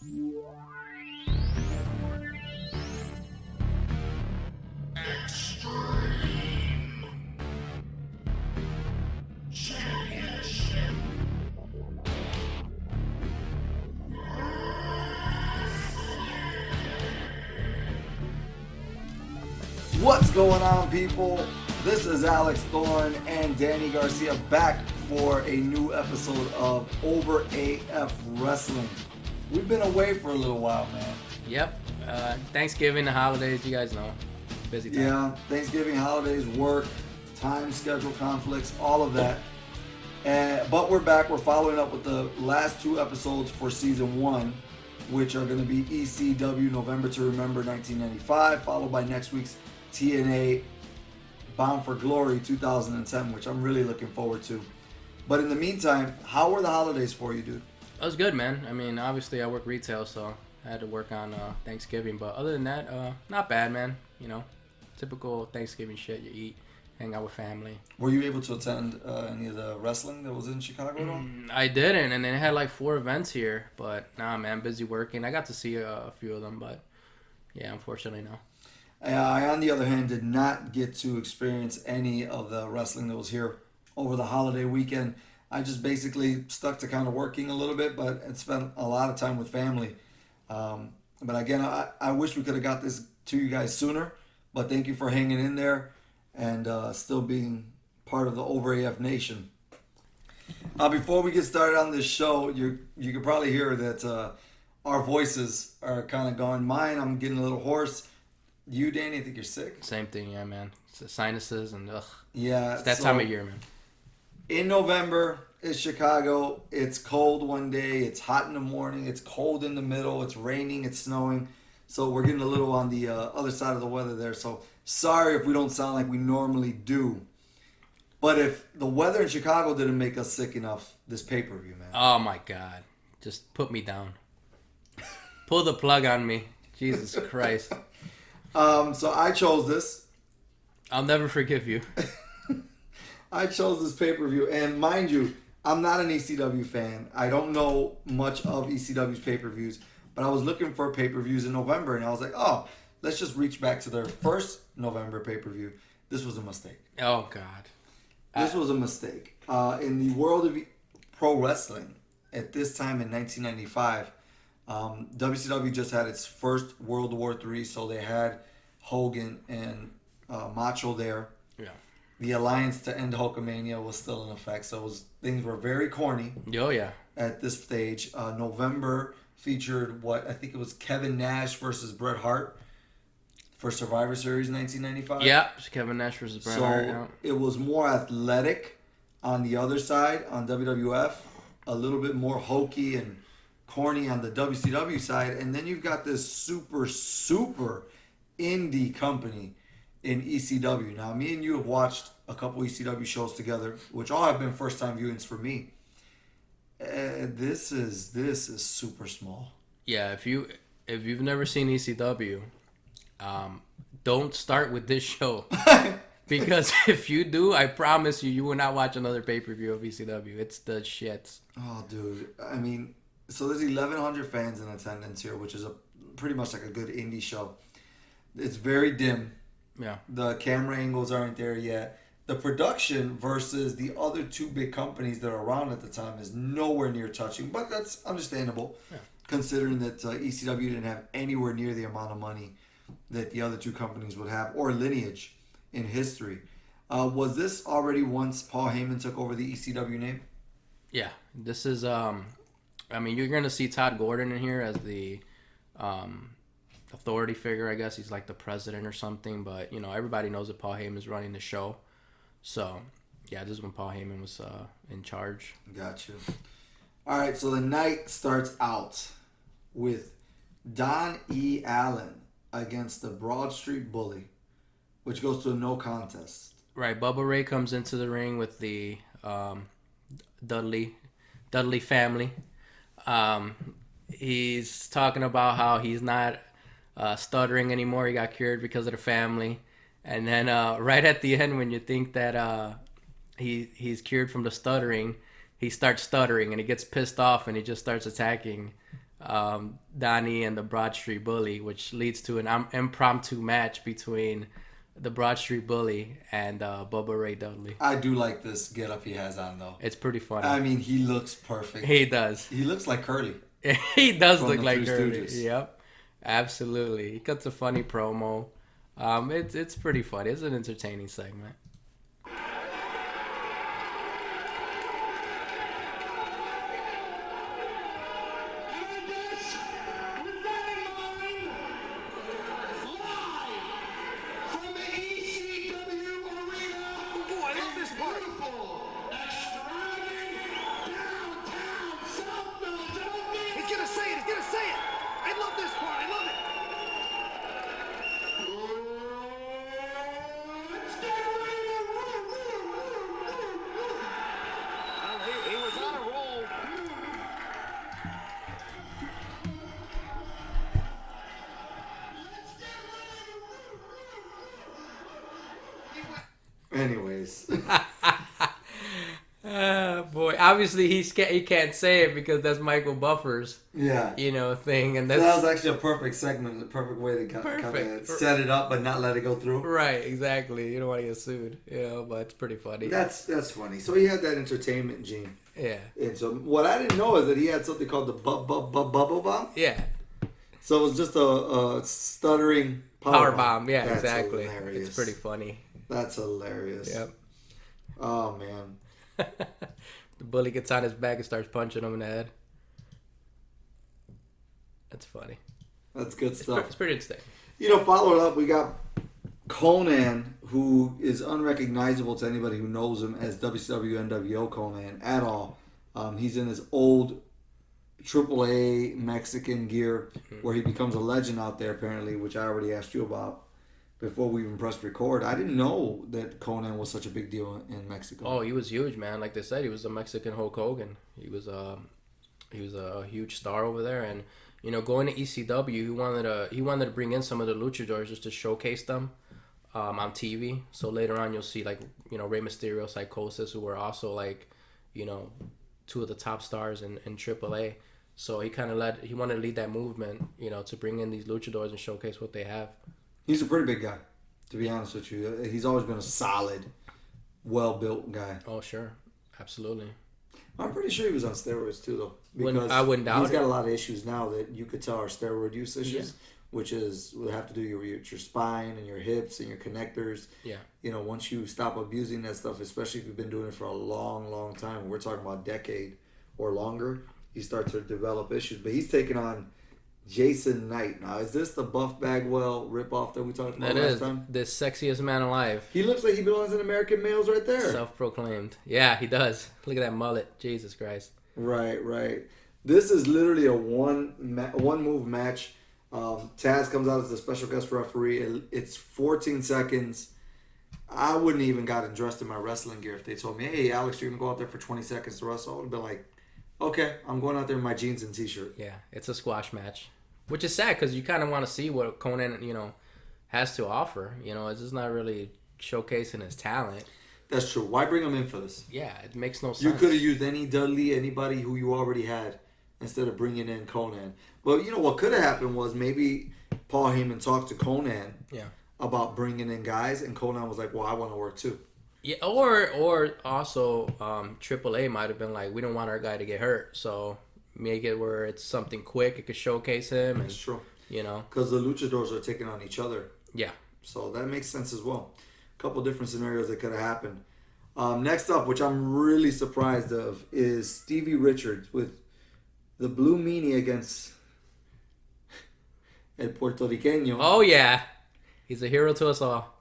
What's going on, people? This is Alex Thorne and Danny Garcia back for a new episode of Over AF Wrestling. We've been away for a little while, man. Yep. Thanksgiving, the holidays, you guys know. Busy time. Yeah, Thanksgiving, holidays, work, time, schedule conflicts, all of that. But we're back. We're following up with the last two episodes for season 1, which are going to be ECW November to Remember 1995, followed by next week's TNA Bound for Glory 2010, which I'm really looking forward to. But in the meantime, how were the holidays for you, dude? That was good, man. I mean, obviously I work retail, so I had to work on Thanksgiving. But other than that, not bad, man. You know, typical Thanksgiving shit. You eat, hang out with family. Were you able to attend any of the wrestling that was in Chicago at all? I didn't, and they had like 4 events here. But nah, man, busy working. I got to see a few of them, but yeah, unfortunately, no. I, on the other hand, did not get to experience any of the wrestling that was here over the holiday weekend. I just basically stuck to kind of working a little bit, but it spent a lot of time with family. But again, I wish we could have got this to you guys sooner, but thank you for hanging in there and still being part of the Over AF Nation. Before we get started on this show, you can probably hear that our voices are kind of gone. Mine, I'm getting a little hoarse. You, Danny, I think you're sick. Same thing, yeah, man. It's the sinuses and ugh. Yeah, it's that time of year, man. In November, it's Chicago. It's cold one day. It's hot in the morning. It's cold in the middle. It's raining. It's snowing. So we're getting a little on the other side of the weather there. So sorry if we don't sound like we normally do. But if the weather in Chicago didn't make us sick enough, this pay-per-view, man. Oh, my God. Just put me down. Pull the plug on me. Jesus Christ. So I chose this. I'll never forgive you. I chose this pay-per-view, and mind you, I'm not an ECW fan. I don't know much of ECW's pay-per-views, but I was looking for pay-per-views in November, and I was like, oh, let's just reach back to their first November pay-per-view. This was a mistake. Oh, God. This was a mistake. In the world of pro wrestling, at this time in 1995, WCW just had its first World War III, so they had Hogan and Macho there. Yeah. The alliance to end Hulkamania was still in effect, so things were very corny. Oh, yeah. At this stage, November featured what I think it was Kevin Nash versus Bret Hart for Survivor Series 1995. Yeah, Kevin Nash versus Bret Hart. Yeah. It was more athletic on the other side on WWF, a little bit more hokey and corny on the WCW side, and then you've got this super indie company in ECW. Now, me and you have watched a couple ECW shows together, which all have been first-time viewings for me. This is super small. Yeah, if you've never seen ECW, don't start with this show. Because if you do, I promise you will not watch another pay-per-view of ECW. It's the shits. Oh, dude. I mean, so there's 1,100 fans in attendance here, which is pretty much like a good indie show. It's very dim. Yeah. The camera angles aren't there yet. The production versus the other two big companies that are around at the time is nowhere near touching, but that's understandable, considering that ECW didn't have anywhere near the amount of money that the other two companies would have, or lineage in history. Was this already once Paul Heyman took over the ECW name? Yeah. This is, I mean, you're going to see Todd Gordon in here as the authority figure, I guess. He's like the president or something, but, you know, everybody knows that Paul Heyman's running the show. So, yeah, this is when Paul Heyman was in charge. Gotcha. All right, so the night starts out with Don E. Allen against the Broad Street Bully, which goes to a no contest. Right, Bubba Ray comes into the ring with the Dudley family. He's talking about how he's not stuttering anymore. He got cured because of the family. And then right at the end, when you think that he's cured from the stuttering, he starts stuttering and he gets pissed off and he just starts attacking Donnie and the Broad Street Bully, which leads to an impromptu match between the Broad Street Bully and Bubba Ray Dudley. I do like this get up he has on though. It's pretty funny. I mean, he looks perfect. He does. He looks like Curly. He does From look the like Three Curly. Stooges. Yep, absolutely. He cuts a funny promo. It's pretty funny. It's an entertaining segment. From the ECW arena, I love this part. beautiful, extravagant, downtown South Philadelphia. He's gonna say it. He's gonna say it. I love this part. I love it. Let's get ready to Well, he was on a roll. Anyways, Boy, obviously he can't say it because that's Michael Buffer's yeah. thing, and That that's was actually a perfect segment, the perfect way to kind Perfect. of set it up but not let it go through. right. Exactly. You don't want to get sued, but it's pretty funny. That's funny. So he had that entertainment gene. Yeah. And so what I didn't know is that he had something called the bubble bomb. Yeah. So it was just a stuttering Power bomb. Yeah, That's exactly. hilarious. It's pretty funny. That's hilarious. Yep. Oh man. The bully gets on his back and starts punching him in the head. That's funny. That's good It's stuff. pretty interesting. Followed up, we got Conan, who is unrecognizable to anybody who knows him as WCW NWO Conan at all. He's in his old AAA Mexican gear where he becomes a legend out there apparently, which I already asked you about before we even pressed record. I didn't know that Conan was such a big deal in Mexico. Oh, he was huge, man. Like they said, he was a Mexican Hulk Hogan. He was a huge star over there, and going to ECW, he wanted to bring in some of the luchadors just to showcase them on TV. So later on, you'll see like Rey Mysterio, Psychosis, who were also like two of the top stars in AAA. So he wanted to lead that movement, to bring in these luchadors and showcase what they have. He's a pretty big guy, to be honest with you. He's always been a solid, well-built guy. Oh, sure. Absolutely. I'm pretty sure he was on steroids too, though. I wouldn't doubt he's got it. a lot of issues now that you could tell are steroid use issues, which will have to do with your spine and your hips and your connectors. Yeah. Once you stop abusing that stuff, especially if you've been doing it for a long, long time, we're talking about a decade or longer, you start to develop issues. But he's taking on Jason Knight. Now, is this the Buff Bagwell ripoff that we talked about That last is time? the sexiest man alive. He looks like he belongs in American Males right there. Self-proclaimed. Yeah, he does. Look at that mullet. Jesus Christ. Right. This is literally a one move match. Taz comes out as the special guest referee. It's 14 seconds. I wouldn't even gotten dressed in my wrestling gear if they told me, "Hey, Alex, you're gonna go out there for 20 seconds to wrestle." I would have been like, "Okay, I'm going out there in my jeans and t-shirt." Yeah, it's a squash match, which is sad because you kind of want to see what Conan, has to offer. It's just not really showcasing his talent. That's true. Why bring him in for this? Yeah, it makes no sense. You could have used any Dudley, anybody who you already had, instead of bringing in Conan. But what could have happened was maybe Paul Heyman talked to Conan about bringing in guys, and Conan was like, "Well, I want to work too." Yeah, or also AAA might have been like, we don't want our guy to get hurt, so make it where it's something quick. It could showcase him. That's true. You know. Because the luchadors are taking on each other. Yeah. So that makes sense as well. A couple different scenarios that could have happened. Next up, which I'm really surprised of, is Stevie Richards with the Blue Meanie against El Puertorriqueño. Oh yeah, he's a hero to us all.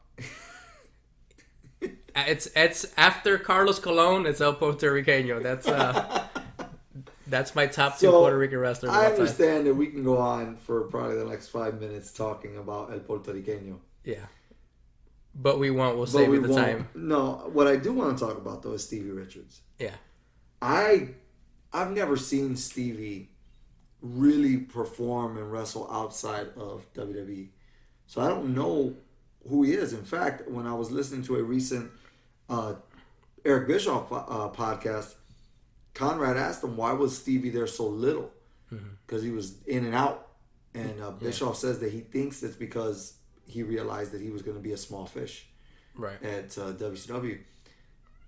It's after Carlos Colon. It's El Puertorriqueño. That's my top two Puerto Rican wrestlers. of I all time. understand that we can go on for probably the next 5 minutes talking about El Puertorriqueño. Yeah, but we won't. We'll save you the time. No, what I do want to talk about though is Stevie Richards. Yeah, I've never seen Stevie really perform and wrestle outside of WWE, so I don't know who he is. In fact, when I was listening to a recent Eric Bischoff podcast, Conrad asked him why was Stevie there so little, because he was in and out. And Bischoff says that he thinks it's because he realized that he was going to be a small fish Right. at WCW.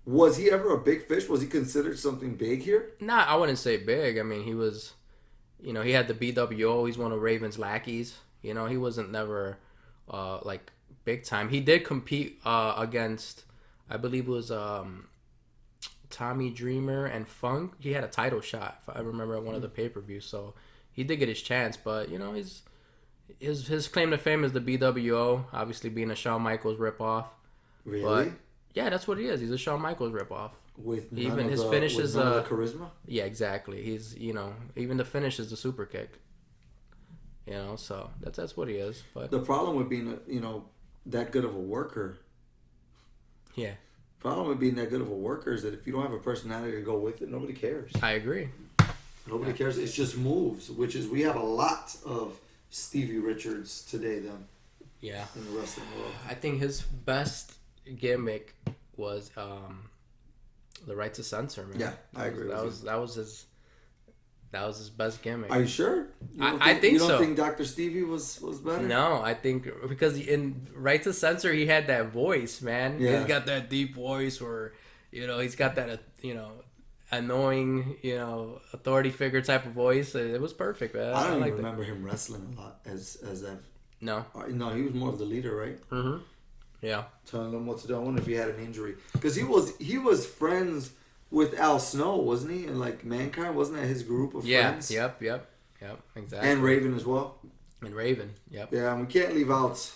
Was he ever a big fish? Was he considered something big here? Nah, I wouldn't say big. I mean, he was, he had the BWO. He's one of Raven's lackeys. He wasn't never like big time. He did compete against, I believe it was Tommy Dreamer and Funk. He had a title shot, if I remember, at one of the pay-per-views. So he did get his chance, but his claim to fame is the BWO, obviously being a Shawn Michaels ripoff. Really? But yeah, that's what he is. He's a Shawn Michaels ripoff. With none Even of his the, finishes, with none of the charisma? Yeah, exactly. He's even the finish is the super kick. So that's what he is. But The problem with being that good of a worker. yeah, Problem with being that good of a worker is that if you don't have a personality to go with it, nobody cares. I agree. Nobody cares. It's just moves, which is we have a lot of Stevie Richards today then Yeah, in the wrestling world. I think his best gimmick was the right to censor, man. Yeah, I agree with That was his best gimmick. Are you sure? I think you don't so. think Dr. Stevie was better? No, I think because in Right to Censor he had that voice, man. Yeah. He's got that deep voice where he's got that annoying authority figure type of voice. It was perfect, man. I don't liked even remember him wrestling a lot as that. No. No, he was more of the leader, right? Mm-hmm. Yeah. Telling them what to do. I wonder if he had an injury because he was friends with Al Snow, wasn't he? And like Mankind, wasn't that his group of friends? Yep. Exactly. And Raven as well. And Raven. Yep. Yeah, and we can't leave out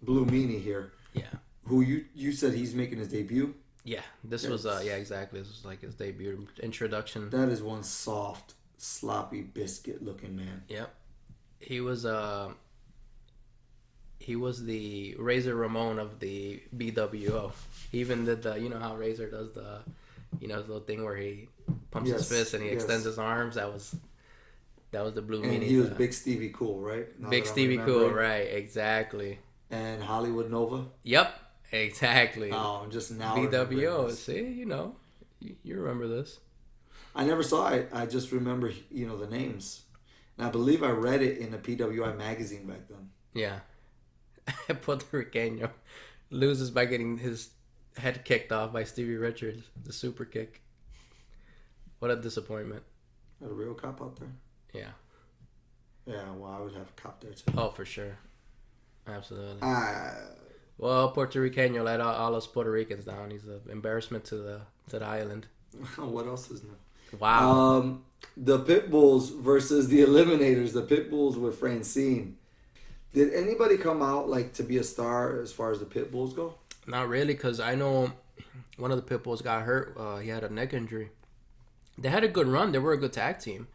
Blue Meanie here. Yeah. Who you said he's making his debut? Yeah. This was exactly. This was like his debut introduction. That is one soft, sloppy biscuit looking man. Yep. He was the Razor Ramon of the BWO. He even did the how Razor does the his little thing where he pumps his fist and he extends his arms. That was the Blue And Meanie. he was Big Stevie Cool, right? Now Big that I'm Stevie Cool, remembering. right? Exactly. And Hollywood Nova. Yep. Exactly. Oh, I'm just now remembering BWO. this. See, you remember this. I never saw it. I just remember the names. And I believe I read it in a PWI magazine back then. Yeah. Puerto Rican loses by getting his head kicked off by Stevie Richards. The super kick. What a disappointment. Had a real cop out there. Yeah. Yeah, well, I would have a cop there too. Oh, for sure. Absolutely. Ah, Well, Puerto Rican let all us Puerto Ricans down. He's an embarrassment to the island. what else is new? Wow. The Pitbulls versus the Eliminators. The Pitbulls with Francine. Did anybody come out like to be a star as far as the Pitbulls go? Not really, because I know one of the Pitbulls got hurt. He had a neck injury. They had a good run. They were a good tag team.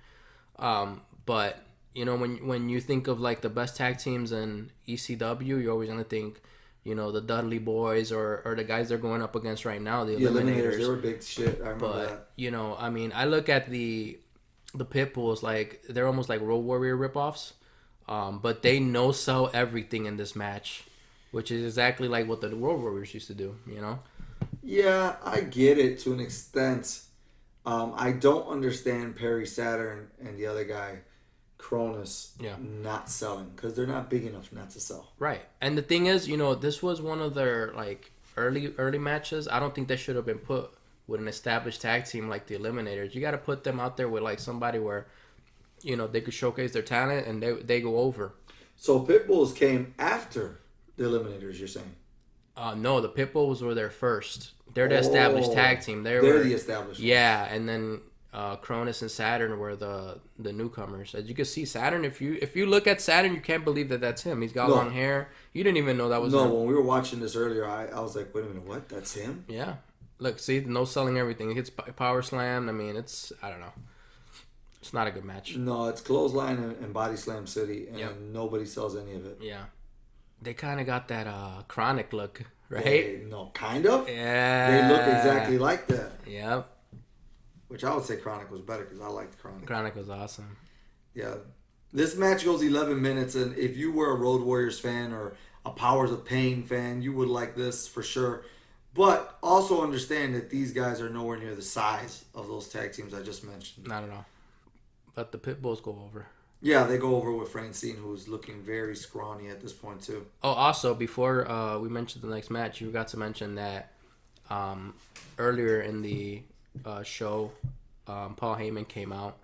But, when you think of like the best tag teams in ECW, you're always going to think, the Dudley Boys or the guys they're going up against right now, the Eliminators. They were big shit. I remember that. But, I look at the Pitbulls like they're almost like Road Warrior ripoffs. But they no-sell everything in this match, which is exactly like what the Road Warriors used to do, Yeah, I get it to an extent. I don't understand Perry Saturn and the other guy, Cronus, not selling because they're not big enough not to sell. Right. And the thing is, this was one of their like early matches. I don't think they should have been put with an established tag team like the Eliminators. You got to put them out there with like somebody where they could showcase their talent and they go over. So Pitbulls came after the Eliminators, you're saying? No, the Pitbulls were there first. They're the established tag team. They're the established ones. Yeah, and then Cronus and Saturn were the newcomers. As you can see, Saturn, if you look at Saturn, you can't believe that that's him. He's got long hair. You didn't even know that was him. No, when we were watching this earlier, I was like, wait a minute, what? That's him? Yeah. Look, see, no selling everything. He hits power slam. I mean, I don't know. It's not a good match. No, it's clothesline and body slam city, and nobody sells any of it. Yeah. They kind of got that chronic look, right? No, kind of? Yeah. They look exactly like that. Yep. Which I would say Chronic was better because I liked Chronic. Chronic was awesome. Yeah. This match goes 11 minutes, and if you were a Road Warriors fan or a Powers of Pain fan, you would like this for sure. But also understand that these guys are nowhere near the size of those tag teams I just mentioned. Not at all. but the pit bulls go over. Yeah, they go over with Francine, who's looking very scrawny at this point too. Oh, also before we mentioned the next match, you forgot to mention that earlier in the show, Paul Heyman came out.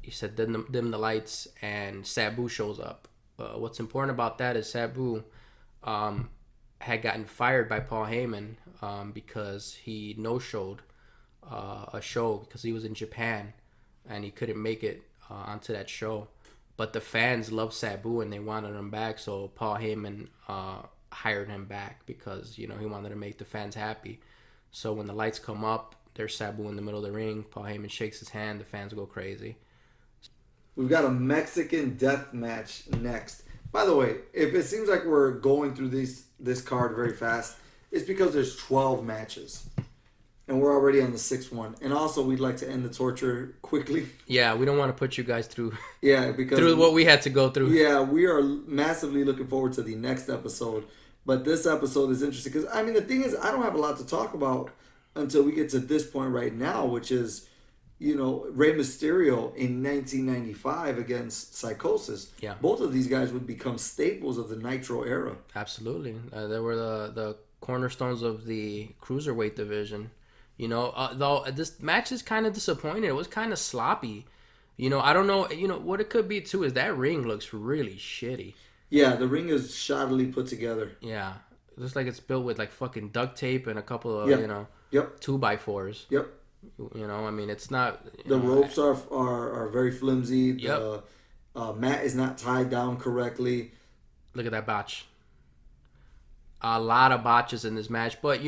He said dim the lights, and Sabu shows up. What's important about that is Sabu had gotten fired by Paul Heyman because he no-showed a show because he was in Japan and he couldn't make it onto that show. But the fans loved Sabu and they wanted him back, so Paul Heyman hired him back because he wanted to make the fans happy. So when the lights come up, there's Sabu in the middle of the ring. Paul Heyman shakes his hand. The fans go crazy. We've got a Mexican death match next. By the way, if it seems like we're going through this card very fast, it's because there's 12 matches. And we're already on the 6th one. And also, we'd like to end the torture quickly. Yeah, we don't want to put you guys through because through what we had to go through. Yeah, we are massively looking forward to the next episode. But this episode is interesting because, the thing is, I don't have a lot to talk about until we get to this point right now, which is, Rey Mysterio in 1995 against Psychosis. Yeah. Both of these guys would become staples of the Nitro era. Absolutely. They were the cornerstones of the cruiserweight division. Though this match is kind of disappointing. It was kind of sloppy. I don't know. What it could be too is that ring looks really shitty. Yeah, the ring is shoddily put together. Yeah, it looks like it's built with like fucking duct tape and a couple of Yep. 2x4s. Yep. It's not. The ropes are very flimsy. Yep. The mat is not tied down correctly. Look at that botch. A lot of botches in this match, but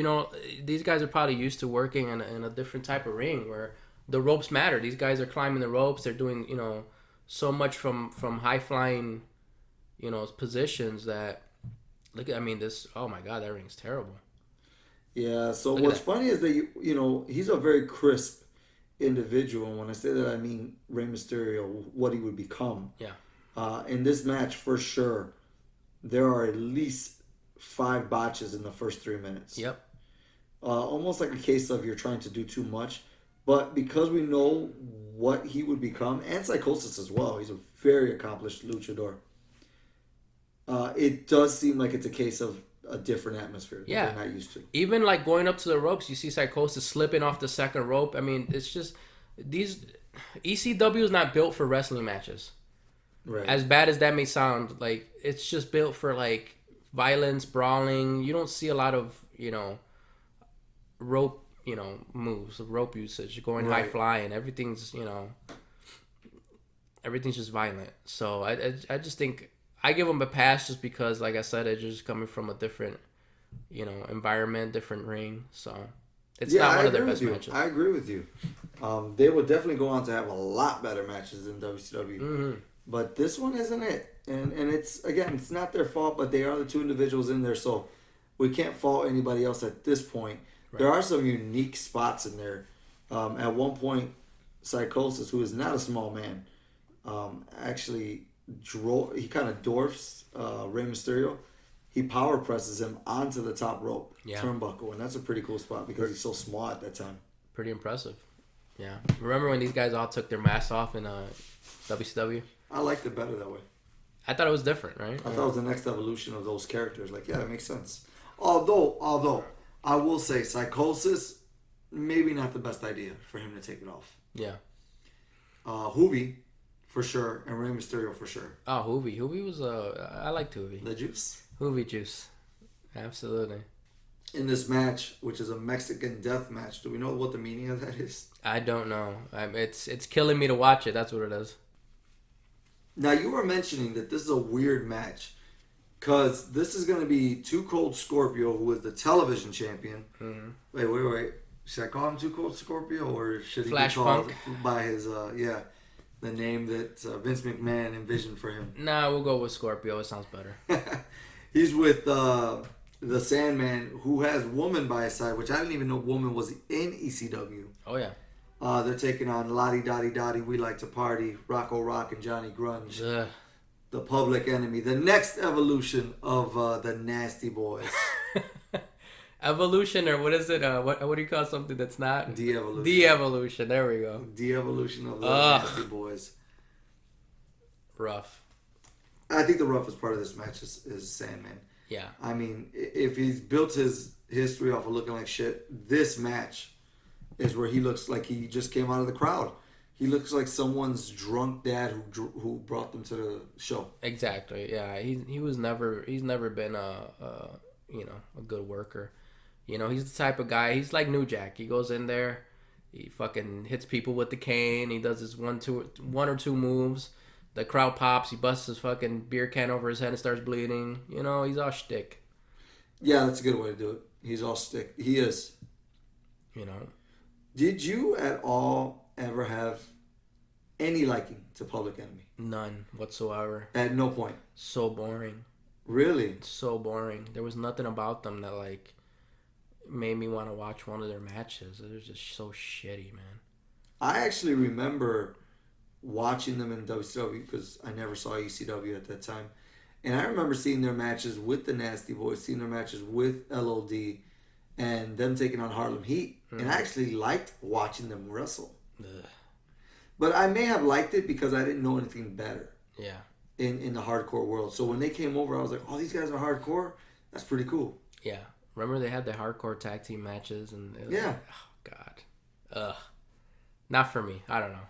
these guys are probably used to working in a different type of ring where the ropes matter. These guys are climbing the ropes. They're doing so much from high flying positions that this. Oh my god, that ring's terrible. Yeah. So what's funny is that he's a very crisp individual. And when I say that, I mean Rey Mysterio, what he would become. Yeah. In this match, for sure, there are at least 5 botches in the first 3 minutes. Yep. Almost like a case of you're trying to do too much. But because we know what he would become, and Psychosis as well, he's a very accomplished luchador. It does seem like it's a case of a different atmosphere that they're not used to. Even like going up to the ropes, you see Psychosis slipping off the second rope. It's just these ECW is not built for wrestling matches. Right. As bad as that may sound, like it's just built for like violence, brawling. You don't see a lot of rope moves, rope usage, going high flying. Everything's everything's just violent. So I just think I give them a pass just because, like I said, it's just coming from a different environment, different ring. So it's not one of their best matches. I agree with you. They will definitely go on to have a lot better matches than WCW. Mm-hmm. But this one isn't it. And it's not their fault, but they are the 2 individuals in there, so we can't fault anybody else at this point. Right. There are some unique spots in there. At one point, Psychosis, who is not a small man, actually he kind of dwarfs Rey Mysterio. He power presses him onto the top rope turnbuckle, and that's a pretty cool spot because he's so small at that time. Pretty impressive. Yeah. Remember when these guys all took their masks off in WCW? I liked it better that way. I thought it was different, right? I thought it was the next evolution of those characters. Like, yeah, that makes sense. Although I will say Psychosis, maybe not the best idea for him to take it off. Yeah. Hoovy, for sure, and Rey Mysterio for sure. Oh, Hoovy. Hoovy was I liked Hoovy. The juice. Hoovy juice. Absolutely. In this match, which is a Mexican death match, do we know what the meaning of that is? I don't know. It's killing me to watch it. That's what it is. Now, you were mentioning that this is a weird match because this is going to be Too Cold Scorpio, who is the television champion. Mm-hmm. Wait. Should I call him Too Cold Scorpio, or should he Flash be called Funk? By his, the name that Vince McMahon envisioned for him? Nah, we'll go with Scorpio. It sounds better. He's with the Sandman, who has Woman by his side, which I didn't even know Woman was in ECW. Oh, yeah. They're taking on Lottie Dottie Dottie, We Like to Party, Rocco Rock, and Johnny Grunge. Ugh. The Public Enemy. The next evolution of the Nasty Boys. Evolution, or what is it? What do you call something that's not? De-evolution. De-evolution. There we go. De-evolution of the Nasty Boys. rough. I think the roughest part of this match is Sandman. Yeah. I mean, if he's built his history off of looking like shit, this match is where he looks like he just came out of the crowd. He looks like someone's drunk dad who brought them to the show. Exactly. Yeah. He's never been a good worker. You know, he's the type of guy. He's like New Jack. He goes in there, he fucking hits people with the cane. He does his one or two moves. The crowd pops. He busts his fucking beer can over his head and starts bleeding. You know, he's all shtick. Yeah, that's a good way to do it. He's all stick. He is. You know. Did you at all ever have any liking to Public Enemy? None whatsoever. At no point. So boring. Really? So boring. There was nothing about them that like made me want to watch one of their matches. It was just so shitty, man. I actually remember watching them in WCW because I never saw ECW at that time. And I remember seeing their matches with the Nasty Boys, seeing their matches with LOD, and them taking on Harlem Heat. And I actually liked watching them wrestle. Ugh. But I may have liked it because I didn't know anything better Yeah. in the hardcore world. So when they came over, I was like, oh, these guys are hardcore? That's pretty cool. Yeah. Remember they had the hardcore tag team matches and it was Yeah. like, oh god. Ugh. Not for me. I don't know.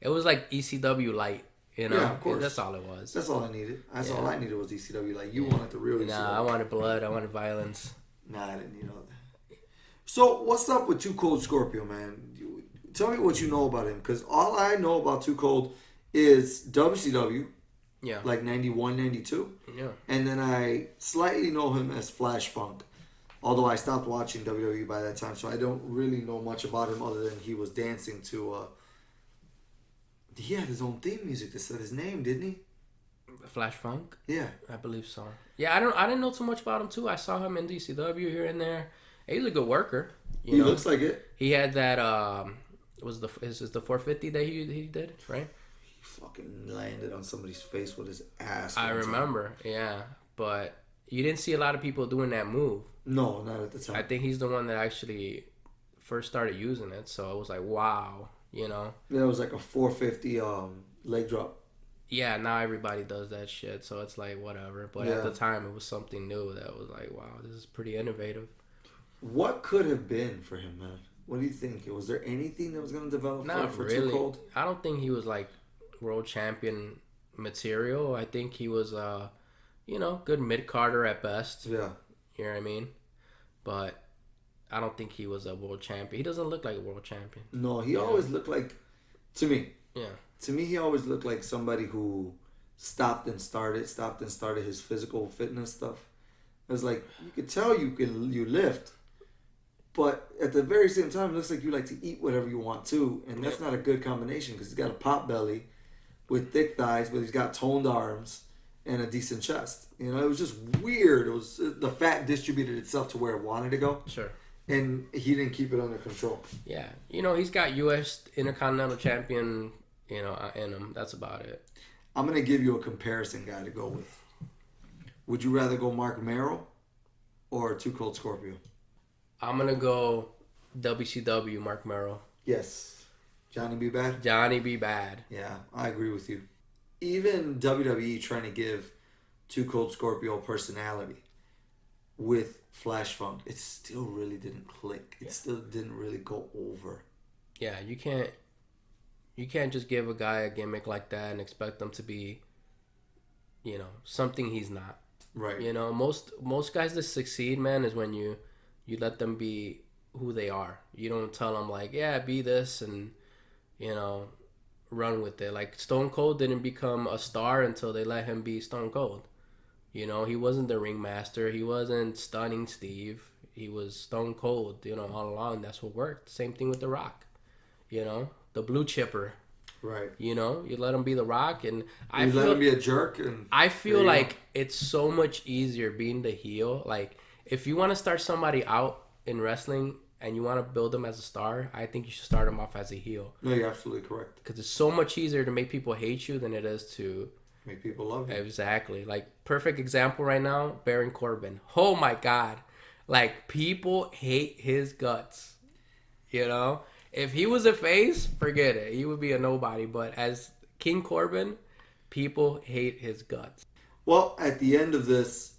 It was like ECW light, you know? Yeah, of course. That's all it was. That's all I needed. That's all Yeah. I needed was ECW. Like, you wanted the real ECW. Nah, I wanted blood. I wanted violence. Nah, I didn't need all that. So, what's up with Too Cold Scorpio, man? Tell me what you know about him. Because all I know about Too Cold is WCW, Yeah. like 91, 92. Yeah. And then I slightly know him as Flash Funk. Although I stopped watching WWE by that time, so I don't really know much about him other than he was dancing to... he had his own theme music that said his name, didn't he? Flash Funk? Yeah. I believe so. Yeah, I didn't know too much about him too. I saw him in DCW here and there. He's a good worker. He looks like it. He had that was the 450 that he did, right? He fucking landed on somebody's face with his ass. I one time. remember, yeah. But you didn't see a lot of people doing that move. No, not at the time. I think he's the one that actually first started using it, so it was like, wow, you know? Yeah, it was like a 450 leg drop. Yeah, now everybody does that shit, so it's like, whatever. But Yeah. at the time, it was something new that was like, wow, this is pretty innovative. What could have been for him, man? What do you think? Was there anything that was going to develop Not for really. Too Cold? I don't think he was like world champion material. I think he was, good mid-carder at best. Yeah. You know what I mean? But I don't think he was a world champion. He doesn't look like a world champion. No, he always looked like, to me, Yeah. he always looked like somebody who stopped and started his physical fitness stuff. It was like, you could tell you lift, but at the very same time, it looks like you like to eat whatever you want too, and that's not a good combination because he's got a pot belly with thick thighs, but he's got toned arms and a decent chest. You know, it was just weird. It was the fat distributed itself to where it wanted to go, Sure. and he didn't keep it under control. Yeah. He's got U.S. Intercontinental Champion, in him. That's about it. I'm gonna give you a comparison guy to go with. Would you rather go Mark Merrill or Too Cold Scorpio? I'm going to go WCW Mark Merrill. Yes. Johnny B. Bad? Johnny B. Bad. Yeah, I agree with you. Even WWE trying to give Too Cold Scorpio personality with Flash Funk, it still really didn't click. It still didn't really go over. Yeah, you can't just give a guy a gimmick like that and expect them to be, something he's not. Right. Most guys that succeed, man, is when you let them be who they are. You don't tell them like, yeah, be this and, run with it. Like Stone Cold didn't become a star until they let him be Stone Cold. He wasn't the ringmaster. He wasn't Stunning Steve. He was Stone Cold, all along. That's what worked. Same thing with The Rock. The blue chipper. Right. You let him be The Rock, and You let him be a jerk, and I feel there you like go. it's so much easier being the heel. Like, if you want to start somebody out in wrestling and you want to build them as a star, I think you should start them off as a heel. No, you're absolutely correct. Because it's so much easier to make people hate you than it is to... Make people love you. Exactly. Like, perfect example right now, Baron Corbin. Oh, my God. Like, people hate his guts. If he was a face, forget it. He would be a nobody. But as King Corbin, People hate his guts. Well, at the end of this,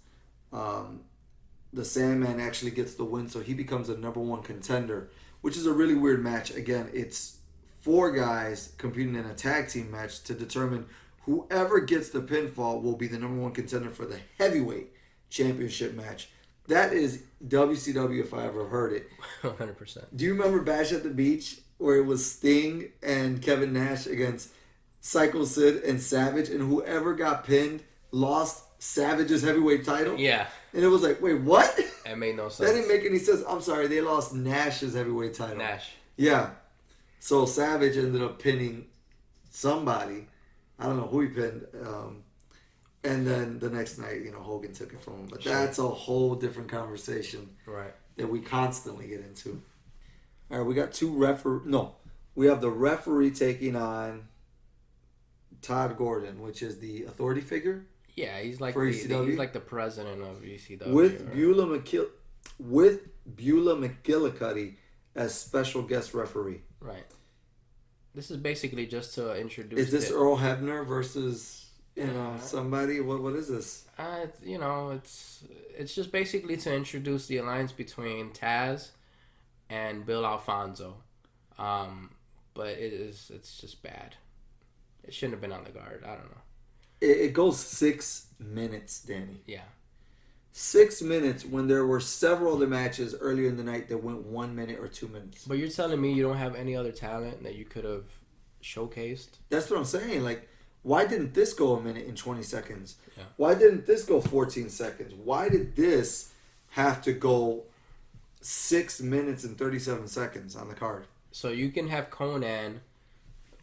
the Sandman actually gets the win, so he becomes the number one contender, which is a really weird match. Again, it's 4 guys competing in a tag team match to determine whoever gets the pinfall will be the number one contender for the heavyweight championship match. That is WCW if I ever heard it. 100%. Do you remember Bash at the Beach where it was Sting and Kevin Nash against Psycho Sid and Savage, and whoever got pinned lost Savage's heavyweight title? Yeah, And it was like, wait, what? it made no That sense. didn't make any sense. I'm sorry, they lost Nash's heavyweight title. Nash. Yeah. So Savage ended up pinning somebody. I don't know who he pinned. And then the next night, Hogan took it from him. But that's a whole different conversation Right. that we constantly get into. All right, we got we have the referee taking on Todd Gordon, which is the authority figure. Yeah, he's like For the, ECW? he's like the president of ECW. With right? Beulah McGillicuddy as special guest referee. Right. This is basically just to introduce. Is this it. Earl Hebner versus somebody? What is this? It's just basically to introduce the alliance between Taz and Bill Alfonso. But it's just bad. It shouldn't have been on the card. I don't know. It goes 6 minutes, Danny. Yeah. 6 minutes when there were several other matches earlier in the night that went 1 minute or 2 minutes. But you're telling me you don't have any other talent that you could have showcased? That's what I'm saying. Like, why didn't this go 1 minute and 20 seconds? Yeah. Why didn't this go 14 seconds? Why did this have to go 6 minutes and 37 seconds on the card? So you can have Conan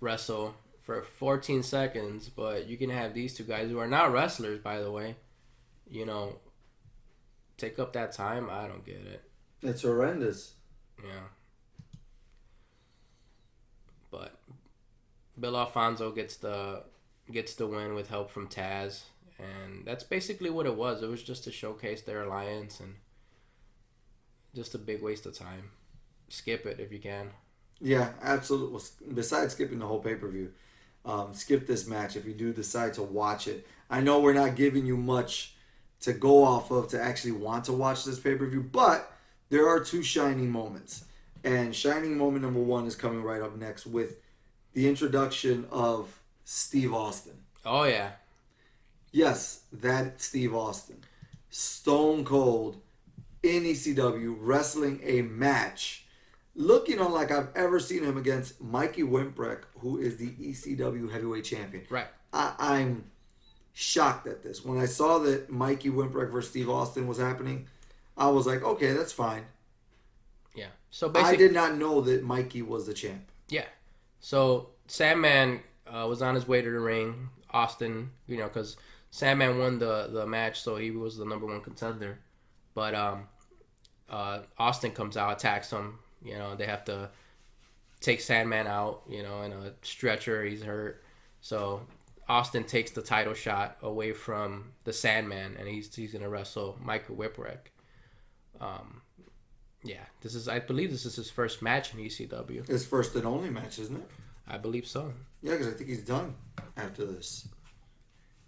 wrestle for 14 seconds, but you can have these two guys who are not wrestlers, by the way, take up that time. I don't get it. It's horrendous. Yeah. But Bill Alfonso gets the win with help from Taz, and that's basically what it was. It was just to showcase their alliance, and just a big waste of time. Skip it if you can. Yeah, absolutely. Besides skipping the whole pay-per-view, skip this match if you do decide to watch it. I know we're not giving you much to go off of to actually want to watch this pay-per-view, but there are 2 shining moments. And shining moment number 1 is coming right up next with the introduction of Steve Austin. Oh, yeah. Yes, that Steve Austin. Stone Cold in ECW wrestling a match looking unlike I've ever seen him against Mikey Whipwreck, who is the ECW heavyweight champion. Right. I'm shocked at this. When I saw that Mikey Whipwreck versus Steve Austin was happening, I was like, okay, that's fine. Yeah. So I basically, did not know that Mikey was the champ. yeah. So Sandman was on his way to the ring. Austin, because Sandman won the match, so he was the number 1 contender. But Austin comes out, attacks him. They have to take Sandman out, in a stretcher. He's hurt. So Austin takes the title shot away from the Sandman, and he's going to wrestle Michael Whipwreck. Yeah, I believe this is his first match in ECW. His first and only match, isn't it? I believe so. Yeah, because I think he's done after this.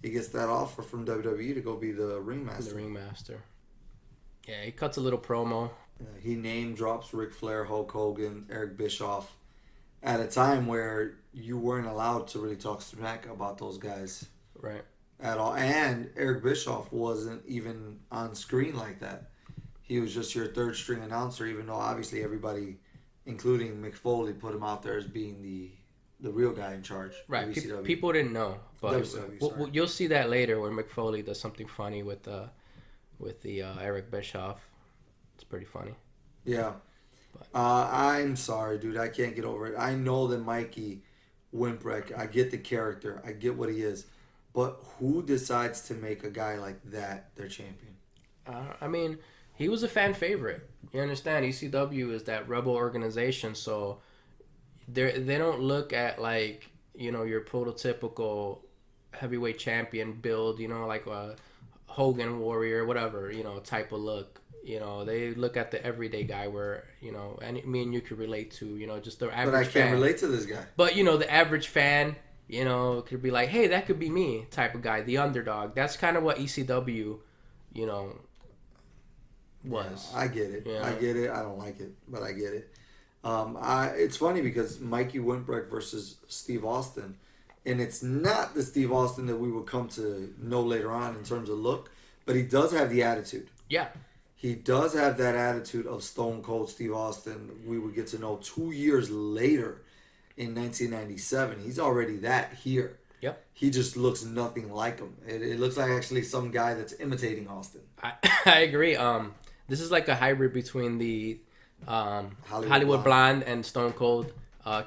He gets that offer from WWE to go be the ringmaster. The ringmaster. Yeah, he cuts a little promo. He name drops Ric Flair, Hulk Hogan, Eric Bischoff at a time where you weren't allowed to really talk smack about those guys Right. at all. And Eric Bischoff wasn't even on screen like that. He was just your 3rd string announcer, even though obviously everybody, including Mick Foley, put him out there as being the real guy in charge. Right. Of ECW. People didn't know, but WCW, you'll see that later when Mick Foley does something funny with the Eric Bischoff. It's pretty funny. Yeah. I'm sorry, dude. I can't get over it. I know that Mikey Whipwreck, I get the character. I get what he is. But who decides to make a guy like that their champion? I mean, he was a fan favorite. You understand? ECW is that rebel organization, so they don't look at your prototypical heavyweight champion build, like a Hogan Warrior, whatever, type of look. They look at the everyday guy where, me and you could relate to, just the average fan. But I can't relate to this guy. But, the average fan, You know, it could be like, hey, that could be me type of guy, the underdog. That's kind of what ECW, you know, was. I get it. Yeah. I get it. I don't like it, but I get it. It's funny because Mikey Whipwreck versus Steve Austin, and it's not the Steve Austin that we would come to know later on in terms of look, but he does have the attitude. Yeah. He does have that attitude of Stone Cold Steve Austin. We would get to know 2 years later in 1997. He's already that here. Yep. He just looks nothing like him. It looks like actually some guy that's imitating Austin. I agree. This is like a hybrid between the Hollywood Blonde and Stone Cold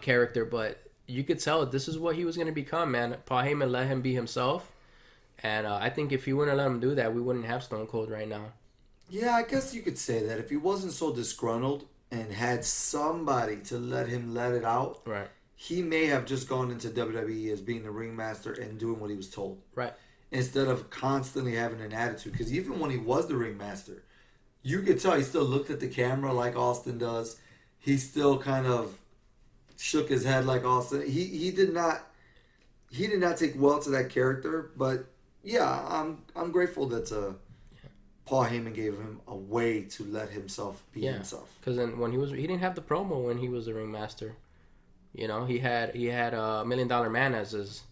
character, but you could tell this is what he was going to become, man. Paul Heyman let him be himself, and I think if he wouldn't have let him do that, we wouldn't have Stone Cold right now. Yeah, I guess you could say that. If he wasn't so disgruntled and had somebody to let him let it out, Right. he may have just gone into WWE as being the ringmaster and doing what he was told. Right. Instead of constantly having an attitude. Because even when he was the ringmaster, you could tell he still looked at the camera like Austin does. He still kind of shook his head like Austin. He did not take well to that character, but yeah, I'm grateful that Paul Heyman gave him a way to let himself be himself. Because then when he didn't have the promo when he was the ringmaster. You know, he had a $1 Million Man as his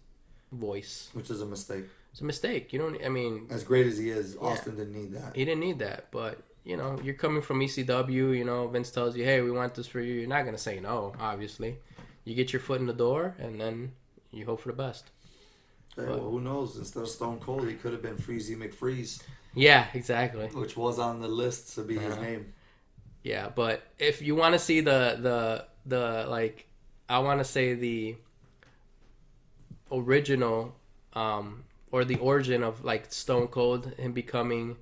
voice. Which is a mistake. It's a mistake. You don't. I mean, As great as he is, Austin didn't need that. he didn't need that. But you know, you're coming from ECW. You know, Vince tells you, "Hey, we want this for you." You're not gonna say no. Obviously, you get your foot in the door, and then you hope for the best. Hey, well, who knows? Instead of Stone Cold, he could have been Freezy McFreeze, Yeah, exactly. which was on the list to be his name. Yeah, but if you want to see the like, I want to say the original or the origin of like Stone Cold, him becoming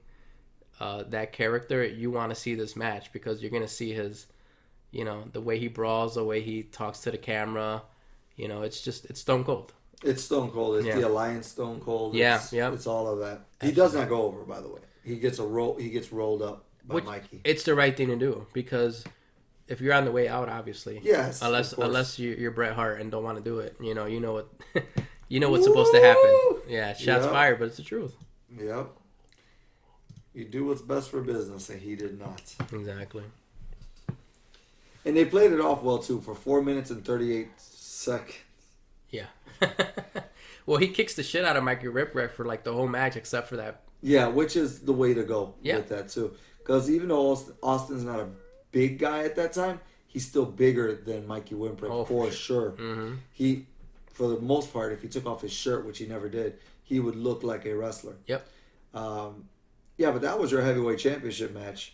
that character, you want to see this match because you're gonna see his, you know, the way he brawls, the way he talks to the camera. You know, it's Stone Cold. It's Stone Cold. It's Yeah. the Alliance Stone Cold. Yeah, It's, yeah. It's all of that. He does not go over, by the way. He gets He gets rolled up by Which, Mikey. it's the right thing to do because if you're on the way out, obviously, Yes, of unless course. you're Bret Hart and don't want to do it, you know what, you know what's supposed to happen. Woo! Yeah, shots Yep. fired, but it's the truth. Yep. You do what's best for business, and he did not. Exactly. And they played it off well too for 4 minutes and 38 seconds. Yeah. Well, he kicks the shit out of Mikey Whipwreck for like the whole match except for that. Yeah, which is the way to go Yeah. with that too. Because even though Austin's not a big guy at that time, he's still bigger than Mikey Whipwreck Oh, for for sure. Mm-hmm. He, for the most part, if he took off his shirt, which he never did, he would look like a wrestler. Yep. Yeah, but that was your heavyweight championship match.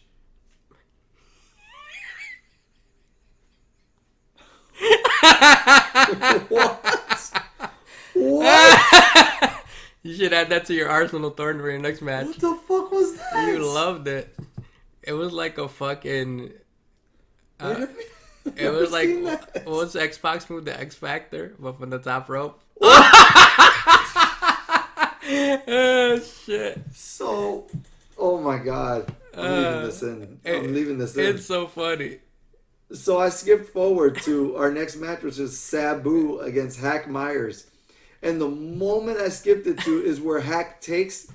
What? What? You should add that to your Arsenal Thorn for your next match. What the fuck was that? You loved it. It was like a fucking. It was like what was the Xbox move, the X Factor, but from the top rope. Oh shit! So, oh my god, I'm leaving this in. I'm leaving this in. It's so funny. So I skipped forward to our next match, which is Sabu against Hack Myers. And the moment I skipped it to is where Hack takes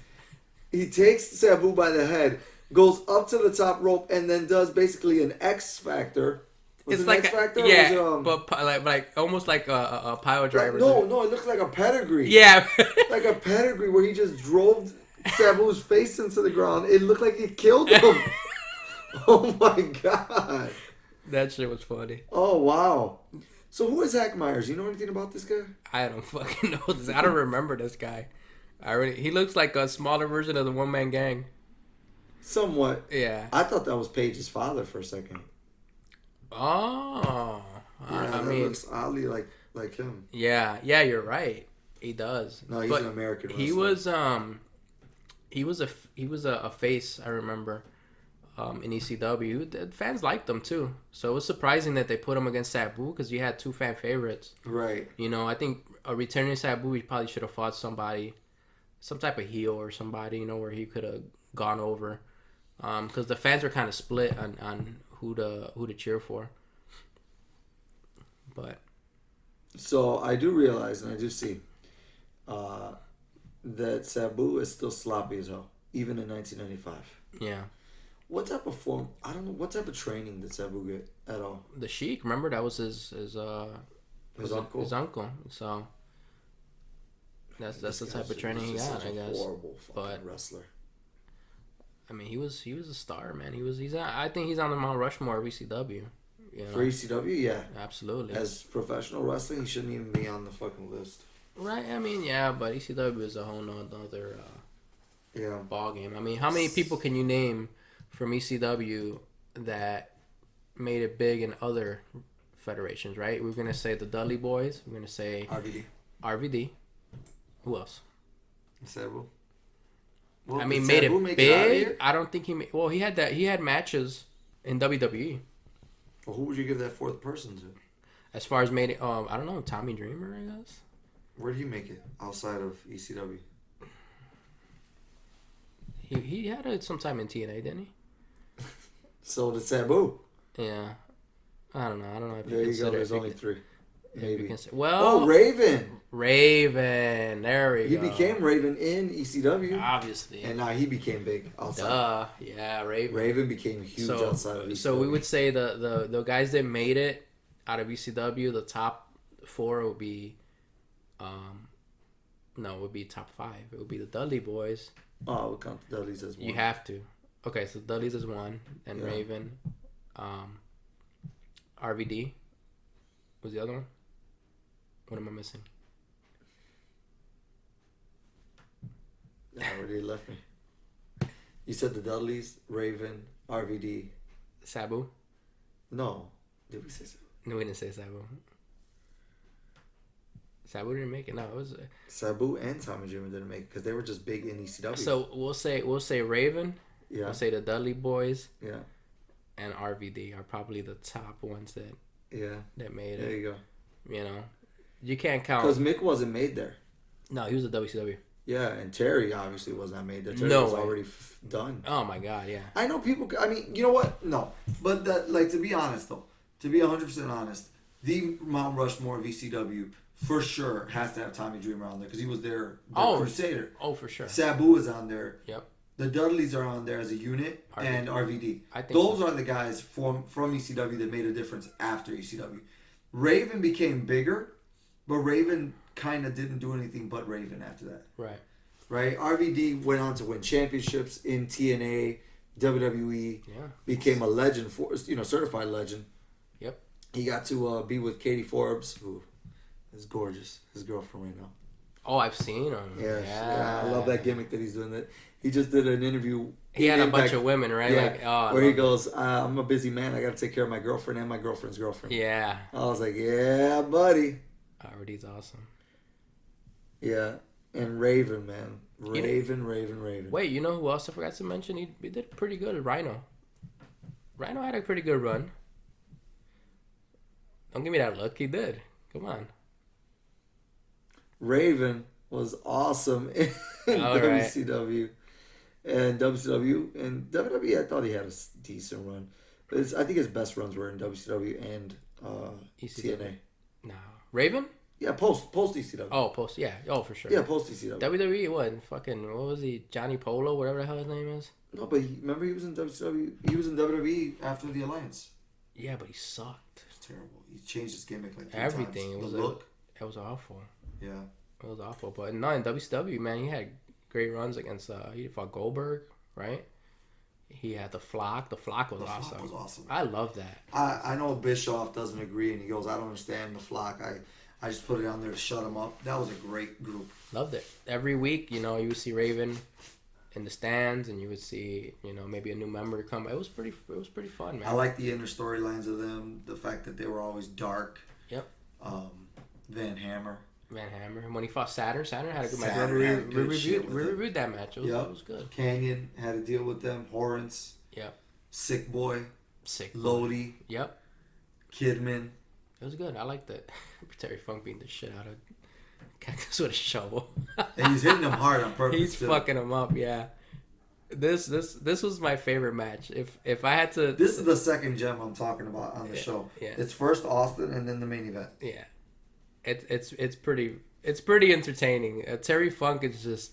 Sabu by the head, goes up to the top rope, and then does basically an X Factor. Was It's it an like X Factor? a, yeah, or was it, but like almost like a pile driver. no, it looked like a pedigree. Yeah. Like a pedigree where he just drove Sabu's face into the ground. It looked like he killed him. Oh my god. That shit was funny. Oh wow. So who is Hack Myers? You know anything about this guy? I don't fucking know this. I don't remember this guy. He looks like a smaller version of the One Man Gang. Somewhat. Yeah. I thought that was Paige's father for a second. Oh. Yeah, I that mean, looks oddly like him. yeah, you're right. He does. No, he's But an American wrestler. He was a face, I remember, in ECW. The fans liked him too. So it was surprising that they put him against Sabu because you had two fan favorites. Right. You know, I think a returning Sabu, he probably should have fought somebody, some type of heel or somebody, you know, where he could have gone over. Because the fans were kind of split on who to cheer for. But So I do realize, and I do see, that Sabu is still sloppy as hell, even in 1995. Yeah. What type of form? I don't know. What type of training did Sabu get at all? The Sheik, remember that was his uncle. His uncle. So that's the This type guy's of training he just got, such I a guess. horrible fucking But wrestler. I mean, he was a star, man. I think he's on the Mount Rushmore of ECW. You know? For ECW, yeah. Absolutely. As professional wrestling, he shouldn't even be on the fucking list. Right. I mean, yeah, but ECW is a whole nother Yeah. ball game. I mean, how many people can you name from ECW that made it big in other federations? Right. We're gonna say the Dudley Boys. We're gonna say RVD. RVD. Who else? Sabu. Well, I mean, did made Sabu it make big. out of here? I don't think he made. Well, he had matches in WWE. Well, who would you give that fourth person to? As far as made it, I don't know, Tommy Dreamer, I guess. Where did he make it outside of ECW? He had it sometime in TNA, didn't he? So did Sabu. Yeah. I don't know. If There you go. consider- There's if you only con- three. if you Maybe. consider- well, Oh, Raven. Raven. There we He go. became Raven in ECW. Obviously. And now he became big outside. Duh. Yeah, Raven. Raven became huge outside of ECW. So we would say the guys that made it out of ECW, the top four would be, no, it would be top five. It would be the Dudley Boys. Oh, we'll count the Dudleys as one. You have to. Okay, so Dudley's is one, and Yeah. Raven, RVD was the other one. What am I missing? Yeah, already left me. You said the Dudleys, Raven, RVD. Sabu? No. Did we say so? No, we didn't say Sabu. Sabu didn't make it. No, it was. Sabu and Tommy Dreamer didn't make it because they were just big in ECW. So we'll say Raven. yeah. We'll say the Dudley Boys Yeah. and RVD are probably the top ones that Yeah. made There it. you go. You know, you can't count. Because Mick wasn't made there. No, he was a WCW. Yeah, and Terry obviously was not made there. Terry No was way. already done. Oh my God, yeah. I know people. I mean, you know what? No, but that, like, to be honest though, to be 100% honest, the Mount Rushmore of ECW for sure has to have Tommy Dreamer on there because he was their Crusader. Oh, for sure. Sabu is on there. Yep. The Dudleys are on there as a unit, and RVD. I think Those so. are the guys from ECW that made a difference after ECW. Raven became bigger, but Raven kind of didn't do anything but Raven after that. Right. Right? RVD went on to win championships in TNA, WWE. Yeah. Became a legend certified legend. Yep. He got to be with Katie Forbes, who is gorgeous, his girlfriend right now. Oh, I've seen him. Yeah, I love that gimmick that he's doing. That he just did an interview. He had a bunch back- of women, right? Yeah, Like, oh, I where he love goes, I'm a busy man. I got to take care of my girlfriend and my girlfriend's girlfriend. it. Yeah. I was like, yeah, buddy. RVD's awesome. Yeah, and Raven, man, know- Raven. Wait, you know who else I forgot to mention? He did pretty good at Rhino. Rhino had a pretty good run. Don't give me that look. He did. Come on. Raven was awesome in All right. WCW and WCW and WWE. I thought he had a decent run, but I think his best runs were in WCW and ECW. TNA. No. Raven? Yeah, post ECW. Oh, post. Yeah. Oh, for sure. Yeah, post ECW. WWE, what was he? Johnny Polo, whatever the hell his name is? No, but remember he was in WCW. He was in WWE after the Alliance. Yeah, but he sucked. It's terrible. He changed his gimmick like 3 Everything. times. It was The look. It was awful. Yeah. It was awful. But no, in WCW, man, he had great runs against, he fought Goldberg, right? He had the Flock. The Flock was awesome. Flock was awesome. I love that. I know Bischoff doesn't agree, and he goes, I don't understand the Flock. I just put it on there to shut him up. That was a great group. Loved it. Every week, you would see Raven in the stands, and you would see, maybe a new member come. It was pretty fun, man. I like the inner storylines of them. The fact that they were always dark. Yep. Van Hammer. Van Hammer. And when he fought Saturn had a good match. Saturn had a good shit We with him. reviewed that match. It was good. Canyon had to deal with them. Horrence. Yep. Sick Boy. Sick. Lodi. Yep. Kidman. It was good. I liked it. Terry Funk beating the shit out of Cactus with a shovel. And he's hitting them hard on purpose. He's too. fucking him up, yeah. This was my favorite match. If I had to, This is the second gem I'm talking about on the show. yeah. It's first Austin and then the main event. yeah. It's pretty entertaining. Terry Funk is just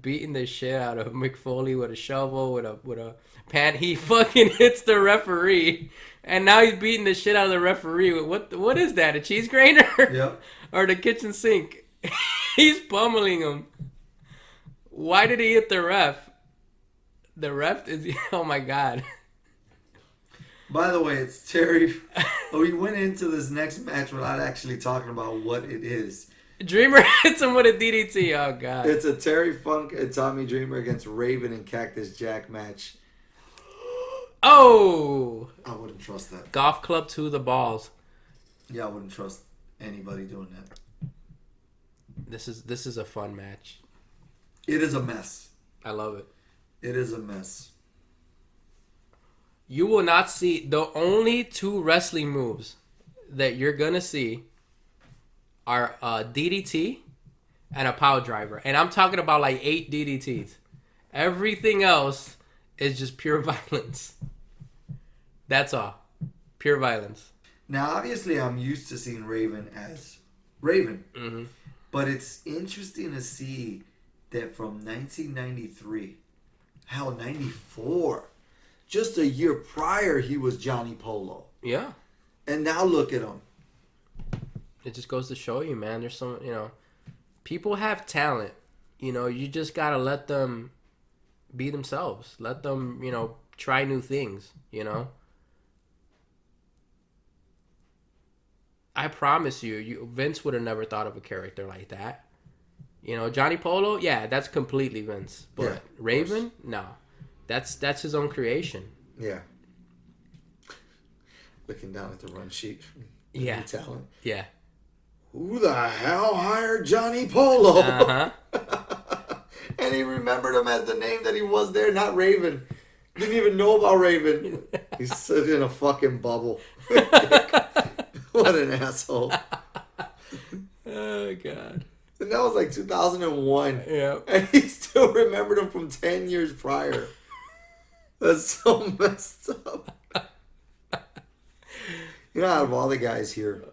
beating the shit out of Mick Foley with a shovel, with a pan. He fucking hits the referee, and now he's beating the shit out of the referee. What is that? A cheese grater? Yep. Or the kitchen sink? He's pummeling him. Why did he hit the ref? The ref is oh my god. By the way, it's Terry. We went into this next match without actually talking about what it is. Dreamer hits him with a DDT. Oh god. It's a Terry Funk and Tommy Dreamer against Raven and Cactus Jack match. Oh! I wouldn't trust that. Golf club to the balls. Yeah, I wouldn't trust anybody doing that. This is a fun match. It is a mess. I love it. It is a mess. You will not see the only two wrestling moves that you're gonna see are a DDT and a power driver, and I'm talking about like 8 DDTs. Everything else is just pure violence. That's all, pure violence. Now, obviously, I'm used to seeing Raven as Raven, Mm-hmm. but it's interesting to see that from 1993, hell, 94, just a year prior, he was Johnny Polo. Yeah, And now look at him. it just goes to show you, man. There's some, people have talent. You just gotta let them be themselves. Let them, try new things. I promise you, Vince would have never thought of a character like that. Johnny Polo, yeah, that's completely Vince. But Yeah, Raven, no, that's his own creation. Yeah. Looking down at the run sheet. Yeah. New talent. Yeah. Who the hell hired Johnny Polo? Uh huh. And he remembered him as the name that he was there, not Raven. Didn't even know about Raven. He's sitting in a fucking bubble. What an asshole. Oh god. And that was like 2001. Yeah. And he still remembered him from 10 years prior. That's so messed up. Out of all the guys here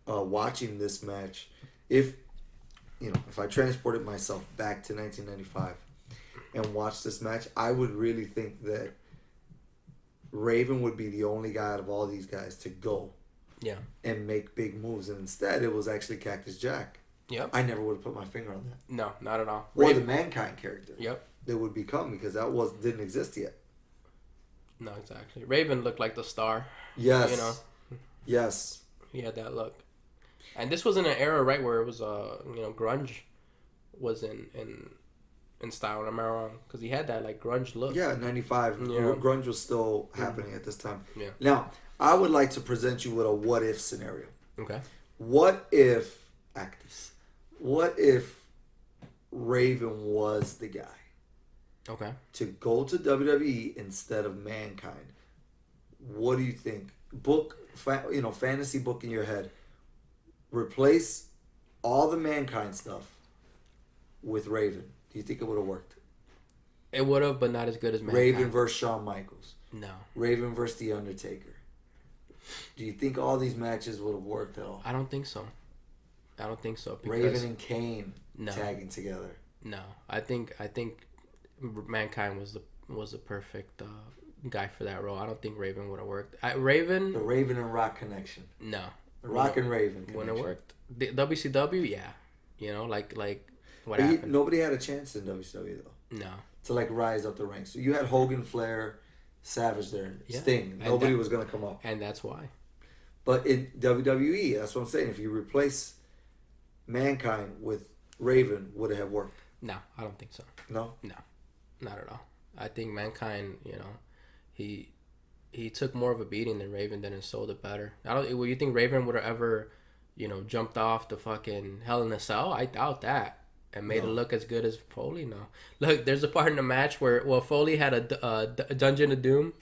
watching this match, if I transported myself back to 1995 and watched this match, I would really think that Raven would be the only guy out of all these guys to go Yeah. and make big moves. And instead, it was actually Cactus Jack. Yep. I never would have put my finger on that. No, not at all. Or the Mankind character. Yep. That would become, because that didn't exist yet. No, exactly. Raven looked like the star. Yes. Yes. He had that look. And this was in an era, right, where it was, grunge was in style. Am I wrong? Because he had that, like, grunge look. Yeah, 95. Yeah. Grunge was still happening at this time. Yeah. Now, I would like to present you with a what-if scenario. Okay. What if Raven was the guy Okay. to go to WWE instead of Mankind? What do you think? Fantasy book in your head. Replace all the Mankind stuff with Raven. Do you think it would have worked? It would have, but not as good as Mankind. Raven versus Shawn Michaels. No. Raven versus The Undertaker. Do you think all these matches would have worked at all? I don't think so. Because, Raven and Kane No. tagging together. No. I think Mankind was the perfect guy for that role. I don't think Raven would have worked. The Raven, Raven and Rock connection. no. The Rock and Raven connection. Wouldn't have worked. The WCW, yeah. Like what But happened? nobody had a chance in WCW though No. to rise up the ranks. So you had Hogan, Flair, Savage there, Yeah. Sting. And Nobody was gonna come up. And that's why. But in WWE, that's what I'm saying. If you replace Mankind with Raven, would it have worked? No, I don't think so. No. No, not at all. I think Mankind, he took more of a beating than Raven did and sold it better. Well, you think Raven would have ever, jumped off the fucking Hell in a Cell? I doubt that. And made it look as good as Foley? No. Look, there's a part in the match where, Foley had a Dungeon of Doom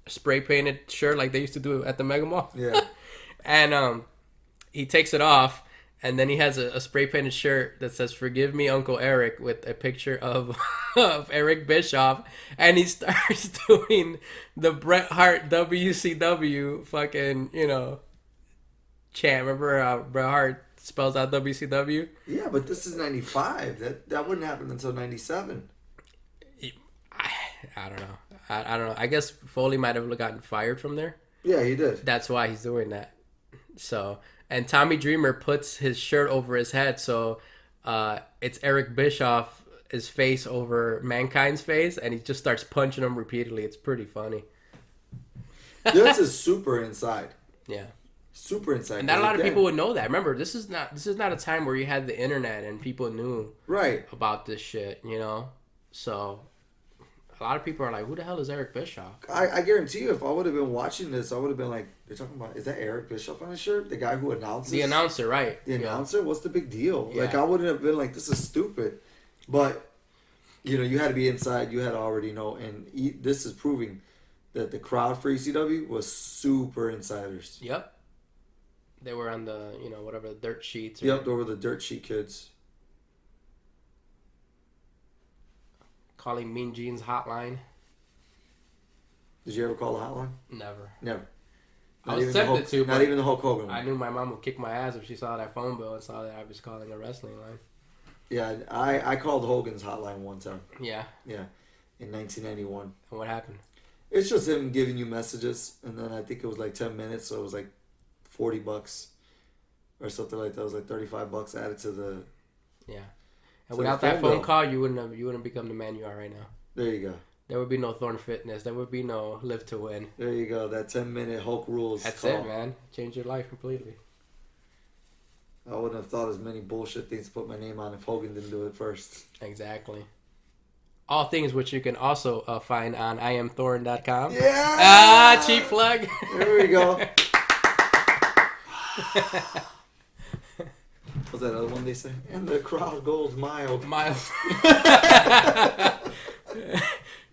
spray painted shirt like they used to do at the Mega Mall. Yeah. And he takes it off, and then he has a spray painted shirt that says "Forgive me, Uncle Eric" with a picture of of Eric Bischoff, and he starts doing the Bret Hart WCW fucking chant. Remember how Bret Hart spells out WCW? Yeah, but this is 95. That wouldn't happen until 97. I don't know. I don't know. I guess Foley might have gotten fired from there. Yeah, he did. That's why he's doing that. So, and Tommy Dreamer puts his shirt over his head, so it's Eric Bischoff's face over Mankind's face, and he just starts punching him repeatedly. It's pretty funny. This is super inside. Yeah. Super inside. And not a lot of Again, people would know that. Remember, this is not a time where you had the internet and people knew Right. about this shit, you know? So a lot of people are like, who the hell is Eric Bischoff? I guarantee you, if I would have been watching this, I would have been like, they're talking about, is that Eric Bischoff on his shirt? The guy who announces? The announcer, right. The announcer? What's the big deal? Yeah. Like, I wouldn't have been like, this is stupid. But, you know, you had to be inside. You had to already know. And this is proving that the crowd for ECW was super insiders. Yep. They were on the, you know, whatever, the dirt sheets. Or... Yep, they were the dirt sheet kids. Calling Mean Gene's hotline. Did you ever call the hotline? Never. Never. I was tempted to, Not but even the Hulk Hogan one. I knew my mom would kick my ass if she saw that phone bill and saw that I was calling a wrestling line. Yeah, I called Hogan's hotline one time. Yeah. Yeah, in 1991. And what happened? It's just him giving you messages, and then I think it was like 10 minutes, so it was like $40 or something like that. It was like $35 added to the. Yeah. So And without the that phone phone bill. call, you wouldn't become the man you are right now. There you go. There would be no Thorn Fitness. There would be no Live to Win. There you go. That 10-minute Hulk rules. That's call. it, man. Change your life completely. I wouldn't have thought as many bullshit things to put my name on if Hogan didn't do it first. Exactly. All things which you can also find on iamthorn.com. Yeah. Ah, cheap plug. There we go. What's that other one they say? And the crowd goes mild. Miles.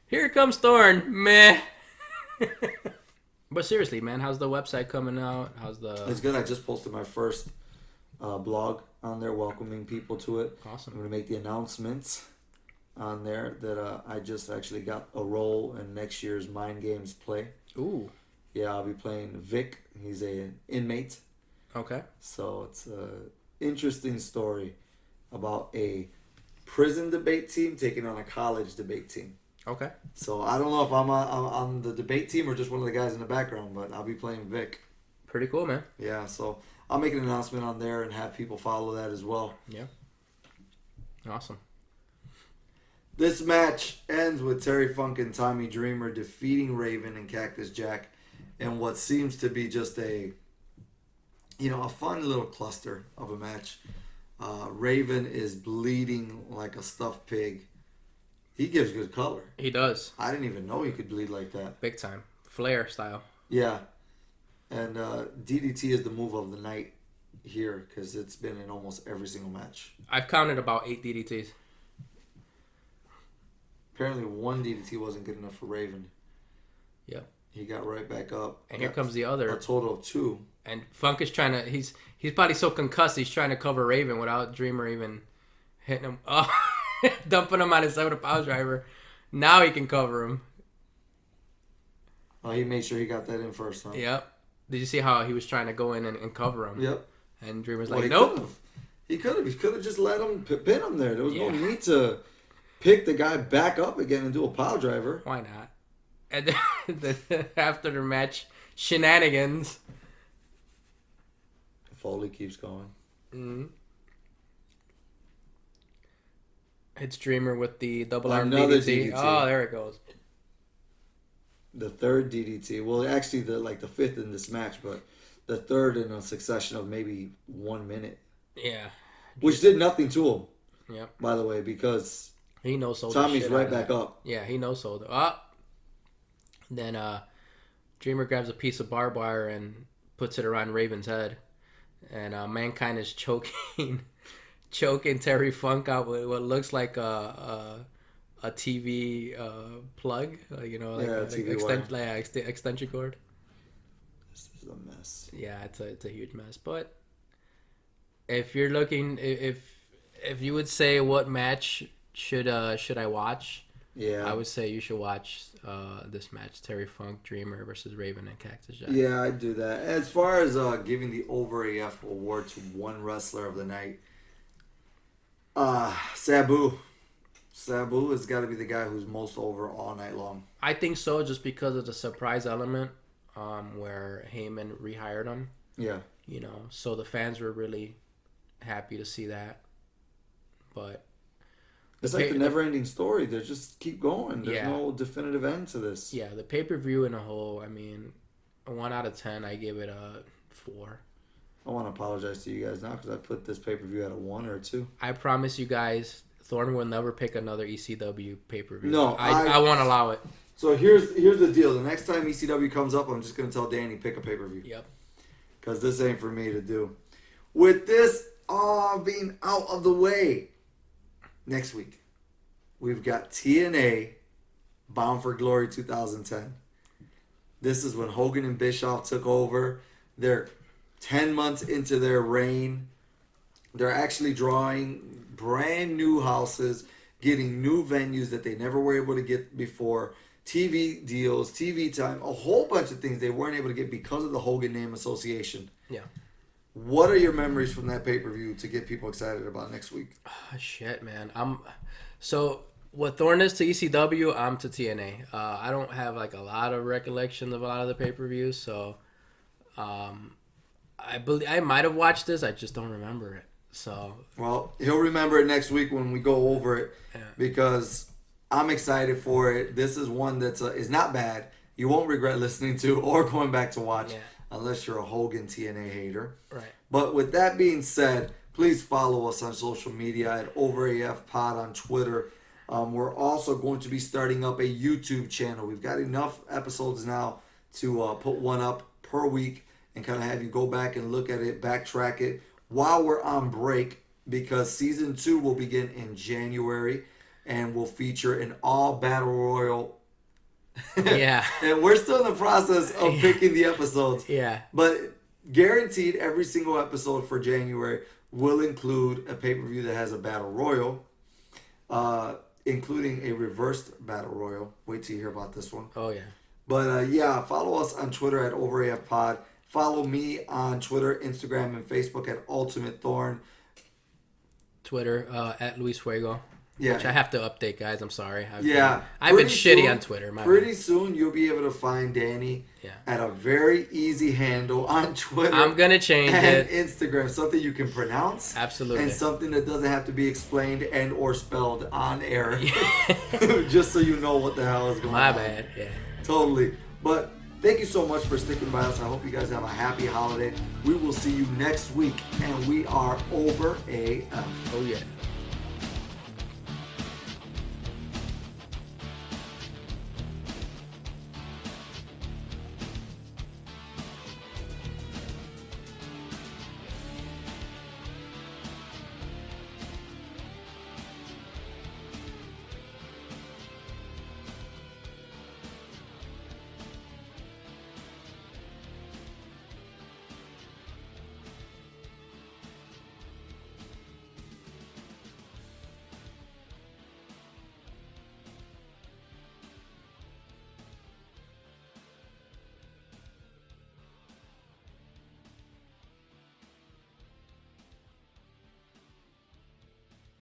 Here comes Thorn. Meh. But seriously, man, how's the website coming out? How's the... It's good. I just posted my first blog on there, welcoming people to it. Awesome. I'm going to make the announcements on there that I just actually got a role in next year's Mind Games play. Ooh. Yeah, I'll be playing Vic. He's an inmate. Okay. So it's an interesting story about a prison debate team taking on a college debate team. Okay. So I don't know if I'm on the debate team or just one of the guys in the background, but I'll be playing Vic. Pretty cool, man. Yeah, so I'll make an announcement on there and have people follow that as well. Yeah. Awesome. This match ends with Terry Funk and Tommy Dreamer defeating Raven and Cactus Jack in what seems to be just a fun little cluster of a match. Raven is bleeding like a stuffed pig. He gives good color. He does. I didn't even know he could bleed like that. Big time. Flair style. Yeah. And DDT is the move of the night here because it's been in almost every single match. I've counted about 8 DDTs. Apparently one DDT wasn't good enough for Raven. Yep. He got right back up. And here Got comes the other. a total of 2. And Funk is trying to... He's probably so concussed, he's trying to cover Raven without Dreamer even hitting him. Oh, dumping him on his side with a power driver. Now he can cover him. Oh, he made sure he got that in first, huh? Yep. Did you see how he was trying to go in and cover him? Yep. And Dreamer's Well, like, nope. He could have. He could have just let him pin him there. There was no Yeah. need to pick the guy back up again and do a pile driver. Why not? And then after the match, shenanigans. Foley keeps going. Mm-hmm. It's Dreamer with the double arm Another DDT. DDT. Oh, there it goes. The third DDT. Well, actually, the fifth in this match, but the third in a succession of maybe 1 minute, Yeah. which did nothing to him. Yep. By the way, because He no sold. Tommy's right back up. Yeah, he no sold. Up. Then Dreamer grabs a piece of barbed wire and puts it around Raven's head, and Mankind is choking Terry Funk out with what looks like a TV plug, like a TV extension cord. This is a mess. Yeah, it's a huge mess. But if you're looking, if you would say what match should I watch, Yeah. I would say you should watch this match: Terry Funk, Dreamer versus Raven and Cactus Jack. Yeah, I'd do that. As far as giving the Over AF award to one wrestler of the night, Sabu. Sabu has got to be the guy who's most over all night long. I think so, just because of the surprise element, where Heyman rehired him. Yeah. You know, so the fans were really happy to see that. But It's like the never-ending story. They just keep going. There's Yeah. no definitive end to this. yeah, the pay-per-view in a whole, I mean, a 1 out of 10, I give it a 4. I want to apologize to you guys now because I put this pay-per-view at a 1 or a 2. I promise you guys, Thorne will never pick another ECW pay-per-view. No, I won't allow it. So here's the deal. The next time ECW comes up, I'm just going to tell Danny, pick a pay-per-view. Yep. Because this ain't for me to do. With this all being out of the way, next week, we've got TNA Bound for Glory 2010. This is when Hogan and Bischoff took over. They're 10 months into their reign. They're actually drawing brand new houses, getting new venues that they never were able to get before, TV deals, TV time, a whole bunch of things they weren't able to get because of the Hogan name association. Yeah. What are your memories from that pay-per-view to get people excited about next week? Oh, shit, man. So what Thorne is to ECW, I'm to TNA. I don't have like a lot of recollection of a lot of the pay-per-views, so I believe I might have watched this. I just don't remember it. So Well, he'll remember it next week when we go over it Yeah. because I'm excited for it. This is one that's is not bad. You won't regret listening to or going back to watch Yeah. unless you're a Hogan TNA hater. right. But with that being said, please follow us on social media at OverAF Pod on Twitter. We're also going to be starting up a YouTube channel. We've got enough episodes now to put one up per week and kind of have you go back and look at it, backtrack it while we're on break, because season 2 will begin in January and will feature an all battle royal. Yeah. And we're still in the process of picking the episodes. Yeah. But guaranteed, every single episode for January will include a pay-per-view that has a battle royal, including a reversed battle royal. Wait till you hear about this one. Oh yeah. But yeah, follow us on Twitter at OverAF Pod. Follow me on Twitter, Instagram, and Facebook at Ultimate Thorn. Twitter at Luis Fuego. Yeah. Which I have to update, guys. I'm sorry. I've Pretty been shitty soon- on Twitter. Pretty soon you'll be able to find Danny Yeah. at a very easy handle on Twitter. I'm gonna change and it. Instagram, something you can pronounce. Absolutely. And something that doesn't have to be explained and or spelled on air. Just so you know what the hell is going My on. bad. Yeah. Totally. But thank you so much for sticking by us. I hope you guys have a happy holiday. We will see you next week. And we are Over AF. Oh yeah.